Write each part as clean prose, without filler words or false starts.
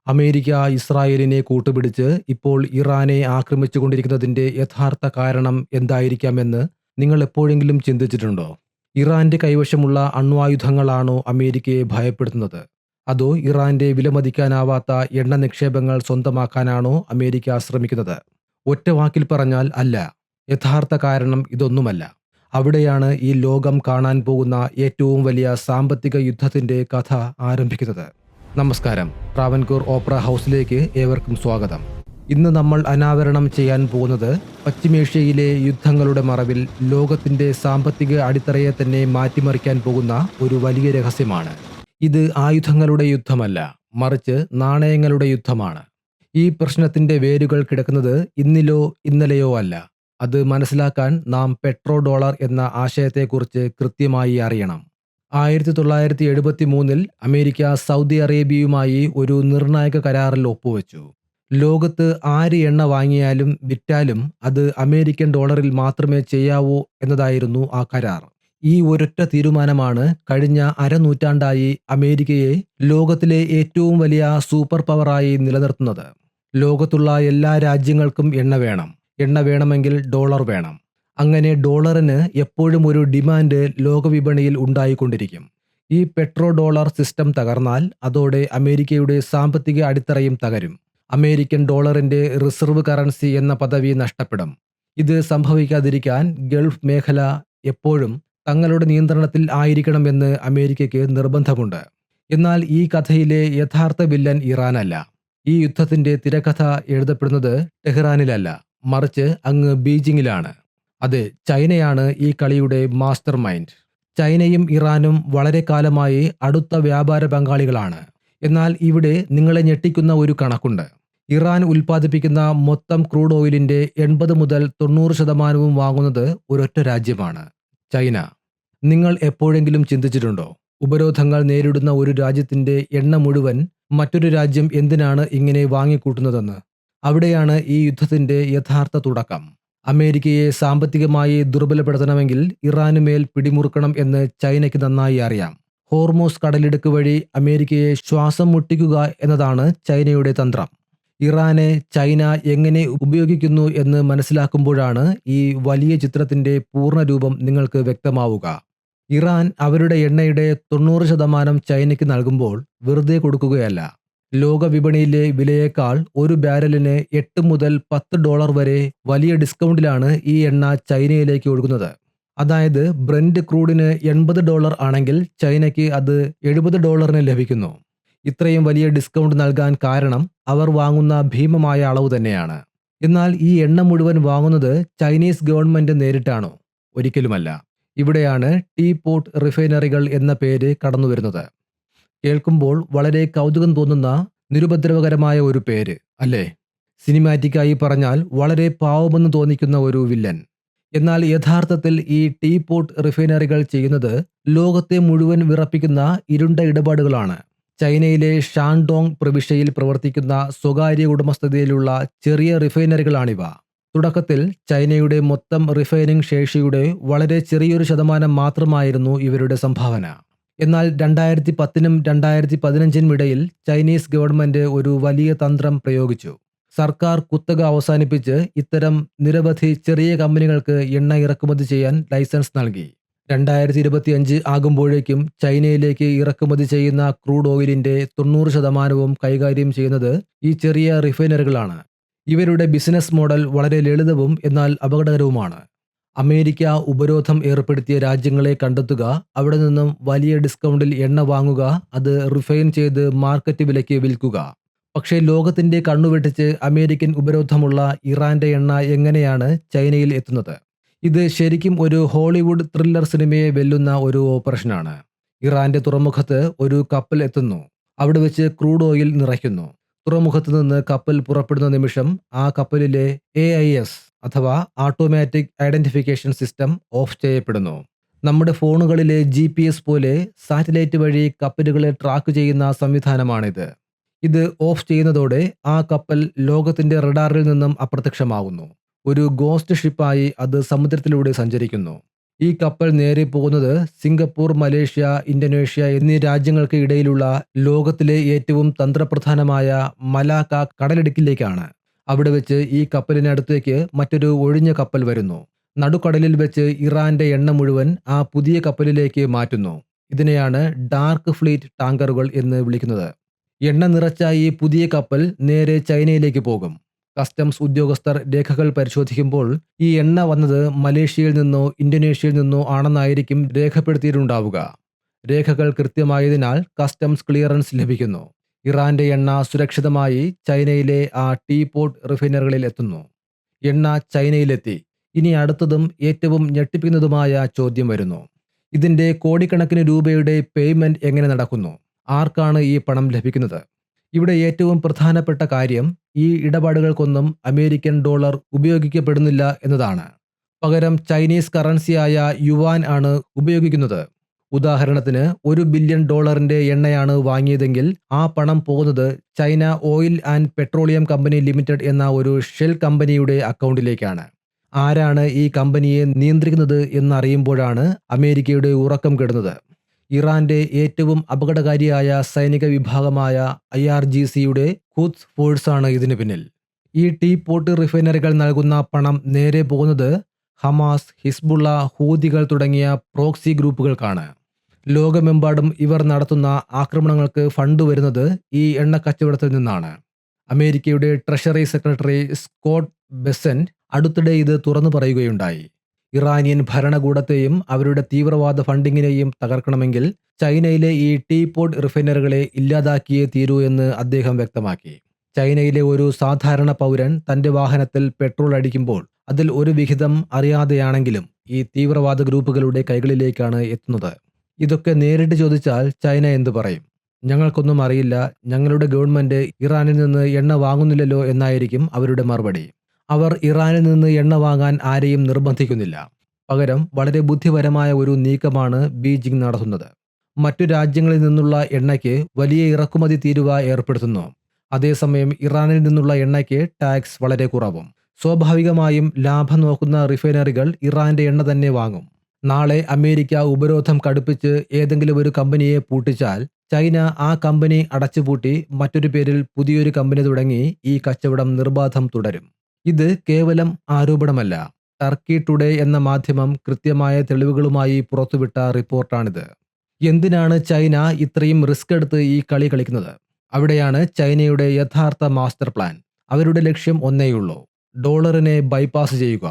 America ഇസ്രായേലിനെ കൂട്ടുപിടിച്ച് ഇപ്പോൾ ഇറാനെ ആക്രമിച്ചുകൊണ്ടിരിക്കുന്നതിന്റെ യഥാർത്ഥ കാരണം എന്തായിരിക്കാമെന്ന് നിങ്ങൾ എപ്പോഴെങ്കിലും ചിന്തിച്ചിട്ടുണ്ടോ? ഇറാന്റെ കൈവശമുള്ള അണ്വായുധങ്ങളാണോ അമേരിക്കയെ ഭയപ്പെടുത്തുന്നത്? അതോ ഇറാന്റെ വിലമതിക്കാനാവാത്ത എണ്ണ നിക്ഷേപങ്ങൾ സ്വന്തമാക്കാനാണോ അമേരിക്ക ശ്രമിക്കുന്നത്? ഒറ്റ വാക്കിൽ പറഞ്ഞാൽ അല്ല. യഥാർത്ഥ കാരണം ഇതൊന്നുമല്ല. അവിടെയാണ് ഈ ലോകം കാണാൻ പോകുന്ന ഏറ്റവും വലിയ സാമ്പത്തിക യുദ്ധത്തിന്റെ കഥ ആരംഭിക്കുന്നത്. നമസ്കാരം. ട്രാവൻകൂർ ഓപ്പറ ഹൗസിലേക്ക് ഏവർക്കും സ്വാഗതം. ഇന്ന് നമ്മൾ അനാവരണം ചെയ്യാൻ പോകുന്നത് പശ്ചിമേഷ്യയിലെ യുദ്ധങ്ങളുടെ മറവിൽ ലോകത്തിന്റെ സാമ്പത്തിക അടിത്തറയെ തന്നെ മാറ്റിമറിക്കാൻ പോകുന്ന ഒരു വലിയ രഹസ്യമാണ്. ഇത് ആയുധങ്ങളുടെ യുദ്ധമല്ല, മറിച്ച് നാണയങ്ങളുടെ യുദ്ധമാണ്. ഈ പ്രശ്നത്തിന്റെ വേരുകൾ കിടക്കുന്നത് ഇന്നിലോ ഇന്നലെയോ അല്ല. അത് മനസ്സിലാക്കാൻ നാം പെട്രോ ഡോളർ എന്ന ആശയത്തെക്കുറിച്ച് കൃത്യമായി അറിയണം. 1973 അമേരിക്ക സൗദി അറേബ്യയുമായി ഒരു നിർണായക കരാറിൽ ഒപ്പുവെച്ചു. ലോകത്ത് ആര് എണ്ണ വാങ്ങിയാലും വിറ്റാലും അത് അമേരിക്കൻ ഡോളറിൽ മാത്രമേ ചെയ്യാവൂ എന്നതായിരുന്നു ആ കരാർ. ഈ ഒരൊറ്റ തീരുമാനമാണ് കഴിഞ്ഞ അരനൂറ്റാണ്ടായി അമേരിക്കയെ ലോകത്തിലെ ഏറ്റവും വലിയ സൂപ്പർ പവറായി നിലനിർത്തുന്നത്. ലോകത്തുള്ള എല്ലാ രാജ്യങ്ങൾക്കും എണ്ണ വേണം. എണ്ണ വേണമെങ്കിൽ ഡോളർ വേണം. അങ്ങനെ ഡോളറിന് എപ്പോഴും ഒരു ഡിമാൻഡ് ലോകവിപണിയിൽ ഉണ്ടായിക്കൊണ്ടിരിക്കും. ഈ പെട്രോ ഡോളർ സിസ്റ്റം തകർന്നാൽ അതോടെ അമേരിക്കയുടെ സാമ്പത്തിക അടിത്തറയും തകരും. അമേരിക്കൻ ഡോളറിന്റെ റിസർവ് കറൻസി എന്ന പദവി നഷ്ടപ്പെടും. ഇത് സംഭവിക്കാതിരിക്കാൻ ഗൾഫ് മേഖല എപ്പോഴും തങ്ങളുടെ നിയന്ത്രണത്തിൽ ആയിരിക്കണമെന്ന് അമേരിക്കയ്ക്ക് നിർബന്ധമുണ്ട്. എന്നാൽ ഈ കഥയിലെ യഥാർത്ഥ വില്ലൻ ഇറാനല്ല. ഈ യുദ്ധത്തിന്റെ തിരക്കഥ എഴുതപ്പെടുന്നത് ടെഹ്റാനിലല്ല, മറിച്ച് അങ്ങ് ബീജിംഗിലാണ്. അതെ, ചൈനയാണ് ഈ കളിയുടെ മാസ്റ്റർ മൈൻഡ്. ചൈനയും ഇറാനും വളരെ കാലമായി അടുത്ത വ്യാപാര പങ്കാളികളാണ്. എന്നാൽ ഇവിടെ നിങ്ങളെ ഞെട്ടിക്കുന്ന ഒരു കണക്കുണ്ട്. ഇറാൻ ഉൽപ്പാദിപ്പിക്കുന്ന മൊത്തം ക്രൂഡ് ഓയിലിന്റെ 80 മുതൽ 90% വാങ്ങുന്നത് ഒരൊറ്റ രാജ്യമാണ്, ചൈന. നിങ്ങൾ എപ്പോഴെങ്കിലും ചിന്തിച്ചിട്ടുണ്ടോ, ഉപരോധങ്ങൾ നേരിടുന്ന ഒരു രാജ്യത്തിന്റെ എണ്ണ മുഴുവൻ മറ്റൊരു രാജ്യം എന്തിനാണ് ഇങ്ങനെ വാങ്ങിക്കൂട്ടുന്നതെന്ന്? അവിടെയാണ് ഈ യുദ്ധത്തിന്റെ യഥാർത്ഥ തുടക്കം. അമേരിക്കയെ സാമ്പത്തികമായി ദുർബലപ്പെടുത്തണമെങ്കിൽ ഇറാനുമേൽ പിടിമുറുക്കണം എന്ന് ചൈനയ്ക്ക് നന്നായി അറിയാം. ഹോർമോസ് കടലിടുക്ക് വഴി അമേരിക്കയെ ശ്വാസം മുട്ടിക്കുക എന്നതാണ് ചൈനയുടെ തന്ത്രം. ഇറാനെ ചൈന എങ്ങനെ ഉപയോഗിക്കുന്നു എന്ന് മനസ്സിലാക്കുമ്പോഴാണ് ഈ വലിയ ചിത്രത്തിന്റെ പൂർണ്ണരൂപം നിങ്ങൾക്ക് വ്യക്തമാവുക. ഇറാൻ അവരുടെ എണ്ണയുടെ 90% ചൈനയ്ക്ക് നൽകുമ്പോൾ വെറുതെ കൊടുക്കുകയല്ല. ലോകവിപണിയിലെ വിലയേക്കാൾ ഒരു ബാരലിന് $8 മുതൽ $10 വരെ വലിയ ഡിസ്കൗണ്ടിലാണ് ഈ എണ്ണ ചൈനയിലേക്ക് ഒഴുകുന്നത്. അതായത് ബ്രന്റ് ക്രൂഡിന് $80 ആണെങ്കിൽ ചൈനയ്ക്ക് അത് $70 ലഭിക്കുന്നു. ഇത്രയും വലിയ ഡിസ്കൗണ്ട് നൽകാൻ കാരണം അവർ വാങ്ങുന്ന ഭീമമായ അളവ് തന്നെയാണ്. എന്നാൽ ഈ എണ്ണ മുഴുവൻ വാങ്ങുന്നത് ചൈനീസ് ഗവൺമെന്റ് നേരിട്ടാണോ? ഒരിക്കലുമല്ല. ഇവിടെയാണ് ടീ പോട്ട് റിഫൈനറികൾ എന്ന പേര് കടന്നുവരുന്നത്. കേൾക്കുമ്പോൾ വളരെ കൗതുകം തോന്നുന്ന നിരുപദ്രവകരമായ ഒരു പേര് അല്ലേ? സിനിമാറ്റിക്കായി പറഞ്ഞാൽ വളരെ പാവമെന്ന് തോന്നിക്കുന്ന ഒരു വില്ലൻ. എന്നാൽ യഥാർത്ഥത്തിൽ ഈ ടീ പോട്ട് റിഫൈനറികൾ ചെയ്യുന്നത് ലോകത്തെ മുഴുവൻ വിറപ്പിക്കുന്ന ഇരുണ്ട ഇടപാടുകളാണ്. ചൈനയിലെ ഷാൻഡോങ് പ്രവിശ്യയിൽ പ്രവർത്തിക്കുന്ന സ്വകാര്യ ഉടമസ്ഥതയിലുള്ള ചെറിയ റിഫൈനറികളാണിവ. തുടക്കത്തിൽ ചൈനയുടെ മൊത്തം റിഫൈനിങ് ശേഷിയുടെ വളരെ ചെറിയൊരു ശതമാനം മാത്രമായിരുന്നു ഇവരുടെ സംഭാവന. എന്നാൽ 2010 2015 ഇടയിൽ ചൈനീസ് ഗവൺമെന്റ് ഒരു വലിയ തന്ത്രം പ്രയോഗിച്ചു. സർക്കാർ കുത്തക അവസാനിപ്പിച്ച് ഇത്തരം നിരവധി ചെറിയ കമ്പനികൾക്ക് എണ്ണ ഇറക്കുമതി ചെയ്യാൻ ലൈസൻസ് നൽകി. 2025 ആകുമ്പോഴേക്കും ചൈനയിലേക്ക് ഇറക്കുമതി ചെയ്യുന്ന ക്രൂഡ് ഓയിലിന്റെ 90% കൈകാര്യം ചെയ്യുന്നത് ഈ ചെറിയ റിഫൈനറികളാണ്. ഇവരുടെ ബിസിനസ് മോഡൽ വളരെ ലളിതവും എന്നാൽ അപകടകരവുമാണ്. അമേരിക്ക ഉപരോധം ഏർപ്പെടുത്തിയ രാജ്യങ്ങളെ കണ്ടെത്തുക, അവിടെ നിന്നും വലിയ ഡിസ്കൗണ്ടിൽ എണ്ണ വാങ്ങുക, അത് റിഫൈൻ ചെയ്ത് മാർക്കറ്റ് വിലയ്ക്ക് വിൽക്കുക. പക്ഷേ ലോകത്തിന്റെ കണ്ണുവെട്ടിച്ച് അമേരിക്കൻ ഉപരോധമുള്ള ഇറാന്റെ എണ്ണ എങ്ങനെയാണ് ചൈനയിൽ എത്തുന്നത്? ഇത് ശരിക്കും ഒരു ഹോളിവുഡ് ത്രില്ലർ സിനിമയെ വെല്ലുന്ന ഒരു ഓപ്പറേഷനാണ്. ഇറാന്റെ തുറമുഖത്ത് ഒരു കപ്പൽ എത്തുന്നു. അവിടെ വെച്ച് ക്രൂഡ് ഓയിൽ നിറയ്ക്കുന്നു. തുറമുഖത്ത് നിന്ന് കപ്പൽ പുറപ്പെടുന്ന നിമിഷം ആ കപ്പലിലെ AIS അഥവാ ഓട്ടോമാറ്റിക് ഐഡന്റിഫിക്കേഷൻ സിസ്റ്റം ഓഫ് ചെയ്യപ്പെടുന്നു. നമ്മുടെ ഫോണുകളിലെ GPS പോലെ സാറ്റലൈറ്റ് വഴി കപ്പലുകളെ ട്രാക്ക് ചെയ്യുന്ന സംവിധാനമാണിത്. ഇത് ഓഫ് ചെയ്യുന്നതോടെ ആ കപ്പൽ ലോകത്തിന്റെ റഡാറിൽ നിന്നും അപ്രത്യക്ഷമാവുന്നു. ഒരു ഗോസ്റ്റ് ഷിപ്പായി അത് സമുദ്രത്തിലൂടെ സഞ്ചരിക്കുന്നു. ഈ കപ്പൽ നേരെ പോകുന്നത് സിംഗപ്പൂർ, മലേഷ്യ, ഇന്തോനേഷ്യ എന്നീ രാജ്യങ്ങൾക്ക് ഇടയിലുള്ള ലോകത്തിലെ ഏറ്റവും തന്ത്രപ്രധാനമായ മലാക്ക കടലിടുക്കിലേക്കാണ്. അവിടെ വെച്ച് ഈ കപ്പലിനടുത്തേക്ക് മറ്റൊരു ഒഴിഞ്ഞ കപ്പൽ വരുന്നു. നടുക്കടലിൽ വെച്ച് ഇറാന്റെ എണ്ണ മുഴുവൻ ആ പുതിയ കപ്പലിലേക്ക് മാറ്റുന്നു. ഇതിനെയാണ് ഡാർക്ക് ഫ്ലീറ്റ് ടാങ്കറുകൾ എന്ന് വിളിക്കുന്നത്. എണ്ണ നിറച്ച ഈ പുതിയ കപ്പൽ നേരെ ചൈനയിലേക്ക് പോകും. കസ്റ്റംസ് ഉദ്യോഗസ്ഥർ രേഖകൾ പരിശോധിക്കുമ്പോൾ ഈ എണ്ണ വന്നത് മലേഷ്യയിൽ നിന്നോ ഇന്തോനേഷ്യയിൽ നിന്നോ ആണെന്നായിരിക്കും രേഖപ്പെടുത്തിയിട്ടുണ്ടാവുക. രേഖകൾ കൃത്യമായതിനാൽ കസ്റ്റംസ് ക്ലിയറൻസ് ലഭിക്കുന്നു. ഇറാന്റെ എണ്ണ സുരക്ഷിതമായി ചൈനയിലെ ആ ടീപോട്ട് റിഫൈനറികളിൽ എത്തുന്നു. എണ്ണ ചൈനയിലെത്തി. ഇനി അടുത്തതും ഏറ്റവും ഞെട്ടിപ്പിക്കുന്നതുമായ ചോദ്യം വരുന്നു. ഇതിന്റെ കോടിക്കണക്കിന് രൂപയുടെ പേയ്മെന്റ് എങ്ങനെ നടക്കുന്നു? ആർക്കാണ് ഈ പണം ലഭിക്കുന്നത്? ഇവിടെ ഏറ്റവും പ്രധാനപ്പെട്ട കാര്യം, ഈ ഇടപാടുകൾക്കൊന്നും അമേരിക്കൻ ഡോളർ ഉപയോഗിക്കപ്പെടുന്നില്ല എന്നതാണ്. പകരം ചൈനീസ് കറൻസിയായ യുവാൻ ആണ് ഉപയോഗിക്കുന്നത്. ഉദാഹരണത്തിന് $1 ബില്യൺ എണ്ണയാണ് വാങ്ങിയതെങ്കിൽ ആ പണം പോകുന്നത് China oil and petroleum company limited എന്ന ഒരു ഷെൽ കമ്പനിയുടെ അക്കൗണ്ടിലേക്കാണ്. ആരാണ് ഈ കമ്പനിയെ നിയന്ത്രിക്കുന്നത് എന്നറിയുമ്പോഴാണ് അമേരിക്കയുടെ ഉറക്കം കെടുന്നത്. ഇറാന്റെ ഏറ്റവും അപകടകാരിയായ സൈനിക വിഭാഗമായ IRGCയുടെ ഖുദ്സ് ഫോഴ്സാണ് ഇതിന് പിന്നിൽ. ഈ ടീപോട്ട് റിഫൈനറികൾ നൽകുന്ന പണം നേരെ പോകുന്നത് ഹമാസ്, ഹിസ്ബുള്ള, ഹൂതികൾ തുടങ്ങിയ പ്രോക്സി ഗ്രൂപ്പുകൾക്കാണ്. ലോകമെമ്പാടും ഇവർ നടത്തുന്ന ആക്രമണങ്ങൾക്ക് ഫണ്ട് വരുന്നത് ഈ എണ്ണ കച്ചവടത്തിൽ നിന്നാണ്. അമേരിക്കയുടെ ട്രഷറി സെക്രട്ടറി സ്കോട്ട് ബെസന്റ് അടുത്തിടെ ഇത് തുറന്നു പറയുകയുണ്ടായി. ഇറാനിയൻ ഭരണകൂടത്തെയും അവരുടെ തീവ്രവാദ ഫണ്ടിങ്ങിനെയും തകർക്കണമെങ്കിൽ ചൈനയിലെ ഈ ടീപോട്ട് റിഫൈനറികളെ ഇല്ലാതാക്കിയേ തീരൂ എന്ന് അദ്ദേഹം വ്യക്തമാക്കി. ചൈനയിലെ ഒരു സാധാരണ പൗരൻ തന്റെ വാഹനത്തിൽ പെട്രോൾ അടിക്കുമ്പോൾ അതിൽ ഒരു വിഹിതം അറിയാതെയാണെങ്കിലും ഈ തീവ്രവാദ ഗ്രൂപ്പുകളുടെ കൈകളിലേക്കാണ് എത്തുന്നത്. ഇതൊക്കെ നേരിട്ട് ചോദിച്ചാൽ ചൈന എന്തു പറയും? ഞങ്ങൾക്കൊന്നും അറിയില്ല, ഞങ്ങളുടെ ഗവൺമെന്റ് ഇറാനിൽ നിന്ന് എണ്ണ വാങ്ങുന്നില്ലല്ലോ എന്നായിരിക്കും അവരുടെ മറുപടി. അവർ ഇറാനിൽ നിന്ന് എണ്ണ വാങ്ങാൻ ആരെയും നിർബന്ധിക്കുന്നില്ല. പകരം വളരെ ബുദ്ധിപരമായ ഒരു നീക്കമാണ് ബീജിംഗ് നടത്തുന്നത്. മറ്റു രാജ്യങ്ങളിൽ നിന്നുള്ള എണ്ണയ്ക്ക് വലിയ ഇറക്കുമതി തീരുവ ഏർപ്പെടുത്തുന്നു. അതേസമയം ഇറാനിൽ നിന്നുള്ള എണ്ണയ്ക്ക് ടാക്സ് വളരെ കുറവും. സ്വാഭാവികമായും ലാഭം നോക്കുന്ന റിഫൈനറികൾ ഇറാന്റെ എണ്ണ തന്നെ വാങ്ങും. നാളെ അമേരിക്ക ഉപരോധം കടുപ്പിച്ച് ഏതെങ്കിലും ഒരു കമ്പനിയെ പൂട്ടിച്ചാൽ ചൈന ആ കമ്പനി അടച്ചുപൂട്ടി മറ്റൊരു പേരിൽ പുതിയൊരു കമ്പനി തുടങ്ങി ഈ കച്ചവടം നിർബാധം തുടരും. ഇത് കേവലം ആരോപണമല്ല. ടർക്കി ടുഡേ എന്ന മാധ്യമം കൃത്യമായ തെളിവുകളുമായി പുറത്തുവിട്ട റിപ്പോർട്ടാണിത്. എന്തിനാണ് ചൈന ഇത്രയും റിസ്ക് എടുത്ത് ഈ കളി കളിക്കുന്നത്? അവിടെയാണ് ചൈനയുടെ യഥാർത്ഥ മാസ്റ്റർ പ്ലാൻ. അവരുടെ ലക്ഷ്യം ഒന്നേയുള്ളൂ: ഡോളറിനെ ബൈപ്പാസ് ചെയ്യുക.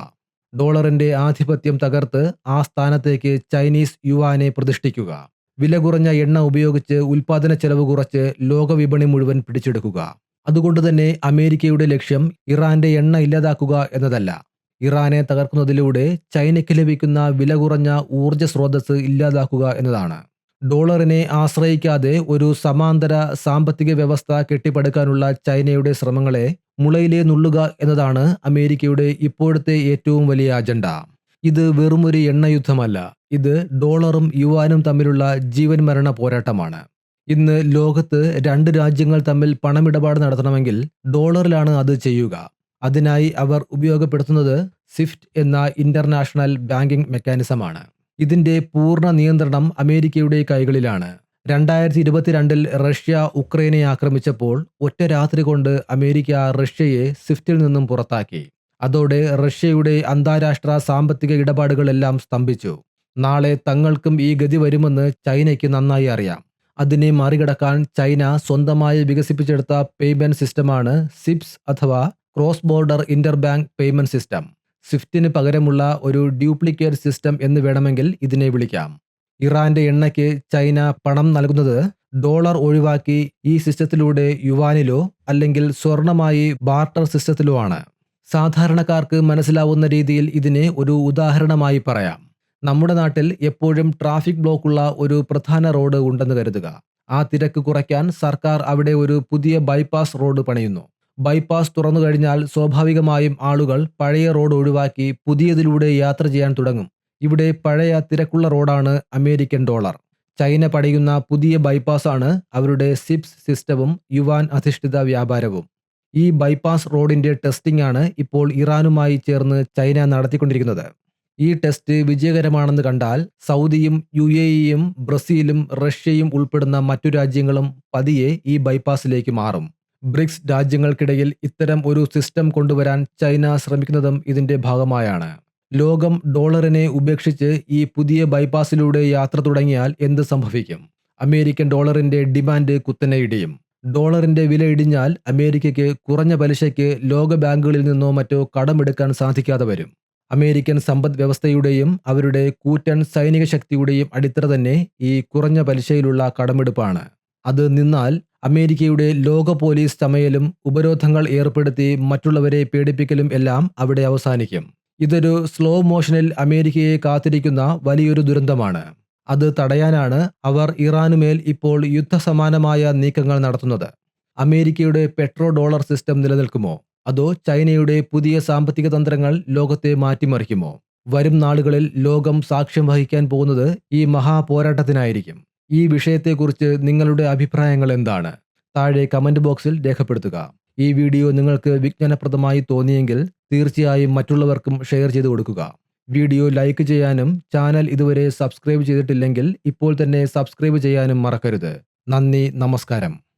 ഡോളറിന്റെ ആധിപത്യം തകർത്ത് ആ സ്ഥാനത്തേക്ക് ചൈനീസ് യുവാനെ പ്രതിഷ്ഠിക്കുക. വില കുറഞ്ഞ എണ്ണ ഉപയോഗിച്ച് ഉൽപാദന ചെലവ് കുറച്ച് ലോകവിപണി മുഴുവൻ പിടിച്ചെടുക്കുക. അതുകൊണ്ടുതന്നെ അമേരിക്കയുടെ ലക്ഷ്യം ഇറാന്റെ എണ്ണ ഇല്ലാതാക്കുക എന്നതല്ല, ഇറാനെ തകർക്കുന്നതിലൂടെ ചൈനയ്ക്ക് ലഭിക്കുന്ന വില കുറഞ്ഞ ഊർജ്ജ സ്രോതസ് ഇല്ലാതാക്കുക എന്നതാണ്. ഡോളറിനെ ആശ്രയിക്കാതെ ഒരു സമാന്തര സാമ്പത്തിക വ്യവസ്ഥ കെട്ടിപ്പടുക്കാനുള്ള ചൈനയുടെ ശ്രമങ്ങളെ മുളയിലേ നുള്ളുക എന്നതാണ് അമേരിക്കയുടെ ഇപ്പോഴത്തെ ഏറ്റവും വലിയ അജണ്ട. ഇത് വെറുമൊരു എണ്ണയുദ്ധമല്ല, ഇത് ഡോളറും യുവാനും തമ്മിലുള്ള ജീവൻ മരണ പോരാട്ടമാണ്. ഇന്ന് ലോകത്ത് രണ്ട് രാജ്യങ്ങൾ തമ്മിൽ പണമിടപാട് നടത്തണമെങ്കിൽ ഡോളറിലാണ് അത് ചെയ്യുക. അതിനായി അവർ ഉപയോഗപ്പെടുത്തുന്നത് സ്വിഫ്റ്റ് എന്ന ഇന്റർനാഷണൽ ബാങ്കിംഗ് മെക്കാനിസമാണ്. ഇതിന്റെ പൂർണ്ണ നിയന്ത്രണം അമേരിക്കയുടെ കൈകളിലാണ്. 2022 റഷ്യ ഉക്രൈനെ ആക്രമിച്ചപ്പോൾ ഒറ്റ രാത്രി കൊണ്ട് അമേരിക്ക റഷ്യയെ സ്വിഫ്റ്റിൽ നിന്നും പുറത്താക്കി. അതോടെ റഷ്യയുടെ അന്താരാഷ്ട്ര സാമ്പത്തിക ഇടപാടുകളെല്ലാം സ്തംഭിച്ചു. നാളെ തങ്ങൾക്കും ഈ ഗതി വരുമെന്ന് ചൈനയ്ക്ക് നന്നായി അറിയാം. അതിനെ മറികടക്കാൻ ചൈന സ്വന്തമായി വികസിപ്പിച്ചെടുത്ത പേയ്മെന്റ് സിസ്റ്റമാണ് സിപ്സ് അഥവാ cross border interbank payment system. സ്വിഫ്റ്റിന് പകരമുള്ള ഒരു ഡ്യൂപ്ലിക്കേറ്റ് സിസ്റ്റം എന്ന് വേണമെങ്കിൽ ഇതിനെ വിളിക്കാം. ഇറാന്റെ എണ്ണയ്ക്ക് ചൈന പണം നൽകുന്നത് ഡോളർ ഒഴിവാക്കി ഈ സിസ്റ്റത്തിലൂടെ യുവാനിലോ അല്ലെങ്കിൽ സ്വർണമായി ബാർട്ടർ സിസ്റ്റത്തിലോ ആണ്. സാധാരണക്കാർക്ക് മനസ്സിലാവുന്ന രീതിയിൽ ഇതിനെ ഒരു ഉദാഹരണമായി പറയാം. നമ്മുടെ നാട്ടിൽ എപ്പോഴും ട്രാഫിക് ബ്ലോക്കുള്ള ഒരു പ്രധാന റോഡ് ഉണ്ടെന്ന് കരുതുക. ആ തിരക്ക് കുറയ്ക്കാൻ സർക്കാർ അവിടെ ഒരു പുതിയ ബൈപ്പാസ് റോഡ് പണിയുന്നു. ബൈപ്പാസ് തുറന്നു കഴിഞ്ഞാൽ സ്വാഭാവികമായും ആളുകൾ പഴയ റോഡ് ഒഴിവാക്കി പുതിയതിലൂടെ യാത്ര ചെയ്യാൻ തുടങ്ങും. ഇവിടെ പഴയ തിരക്കുള്ള റോഡാണ് അമേരിക്കൻ ഡോളർ. ചൈന പണിയുന്ന പുതിയ ബൈപ്പാസാണ് അവരുടെ സിപ്സ് സിസ്റ്റവും യുവാൻ അധിഷ്ഠിത വ്യാപാരവും. ഈ ബൈപ്പാസ് റോഡിന്റെ ടെസ്റ്റിംഗ് ആണ് ഇപ്പോൾ ഇറാനുമായി ചേർന്ന് ചൈന നടത്തിക്കൊണ്ടിരിക്കുന്നത്. ഈ ടെസ്റ്റ് വിജയകരമാണെന്ന് കണ്ടാൽ സൗദിയും UAEയും ബ്രസീലും റഷ്യയും ഉൾപ്പെടുന്ന മറ്റു രാജ്യങ്ങളും പതിയെ ഈ ബൈപ്പാസിലേക്ക് മാറും. ബ്രിക്സ് രാജ്യങ്ങൾക്കിടയിൽ ഇത്തരം ഒരു സിസ്റ്റം കൊണ്ടുവരാൻ ചൈന ശ്രമിക്കുന്നതും ഇതിന്റെ ഭാഗമായാണ്. ലോകം ഡോളറിനെ ഉപേക്ഷിച്ച് ഈ പുതിയ ബൈപ്പാസിലൂടെ യാത്ര തുടങ്ങിയാൽ എന്ത് സംഭവിക്കും? അമേരിക്കൻ ഡോളറിന്റെ ഡിമാൻഡ് കുത്തനെ ഇടിയും. ഡോളറിന്റെ വില ഇടിഞ്ഞാൽ അമേരിക്കയ്ക്ക് കുറഞ്ഞ പലിശയ്ക്ക് ലോക ബാങ്കുകളിൽ നിന്നോ മറ്റോ കടമെടുക്കാൻ സാധിക്കാതെ വരും. അമേരിക്കൻ സമ്പദ് വ്യവസ്ഥയുടെയും അവരുടെ കൂറ്റൻ സൈനിക ശക്തിയുടെയും അടിത്തറ തന്നെ ഈ കുറഞ്ഞ പലിശയിലുള്ള കടമെടുപ്പാണ്. അത് നിന്നാൽ അമേരിക്കയുടെ ലോക പോലീസ് ചമയലും ഉപരോധങ്ങൾ ഏർപ്പെടുത്തി മറ്റുള്ളവരെ പേടിപ്പിക്കലും എല്ലാം അവിടെ അവസാനിക്കും. ഇതൊരു സ്ലോ മോഷനിൽ അമേരിക്കയെ കാത്തിരിക്കുന്ന വലിയൊരു ദുരന്തമാണ്. അത് തടയാനാണ് അവർ ഇറാനുമേൽ ഇപ്പോൾ യുദ്ധസമാനമായ നീക്കങ്ങൾ നടത്തുന്നത്. അമേരിക്കയുടെ പെട്രോ ഡോളർ സിസ്റ്റം നിലനിൽക്കുമോ? അതോ ചൈനയുടെ പുതിയ സാമ്പത്തിക തന്ത്രങ്ങൾ ലോകത്തെ മാറ്റിമറിക്കുമോ? വരും നാളുകളിൽ ലോകം സാക്ഷ്യം വഹിക്കാൻ പോകുന്നത് ഈ മഹാപോരാട്ടത്തിനായിരിക്കും. ഈ വിഷയത്തെക്കുറിച്ച് നിങ്ങളുടെ അഭിപ്രായങ്ങൾ എന്താണ്? താഴെ കമന്റ് ബോക്സിൽ രേഖപ്പെടുത്തുക. ഈ വീഡിയോ നിങ്ങൾക്ക് വിജ്ഞാനപ്രദമായി തോന്നിയെങ്കിൽ തീർച്ചയായും മറ്റുള്ളവർക്കും ഷെയർ ചെയ്തു കൊടുക്കുക. വീഡിയോ ലൈക്ക് ചെയ്യാനും ചാനൽ ഇതുവരെ സബ്സ്ക്രൈബ് ചെയ്തിട്ടില്ലെങ്കിൽ ഇപ്പോൾ തന്നെ സബ്സ്ക്രൈബ് ചെയ്യാനും മറക്കരുത്. നന്ദി, നമസ്കാരം.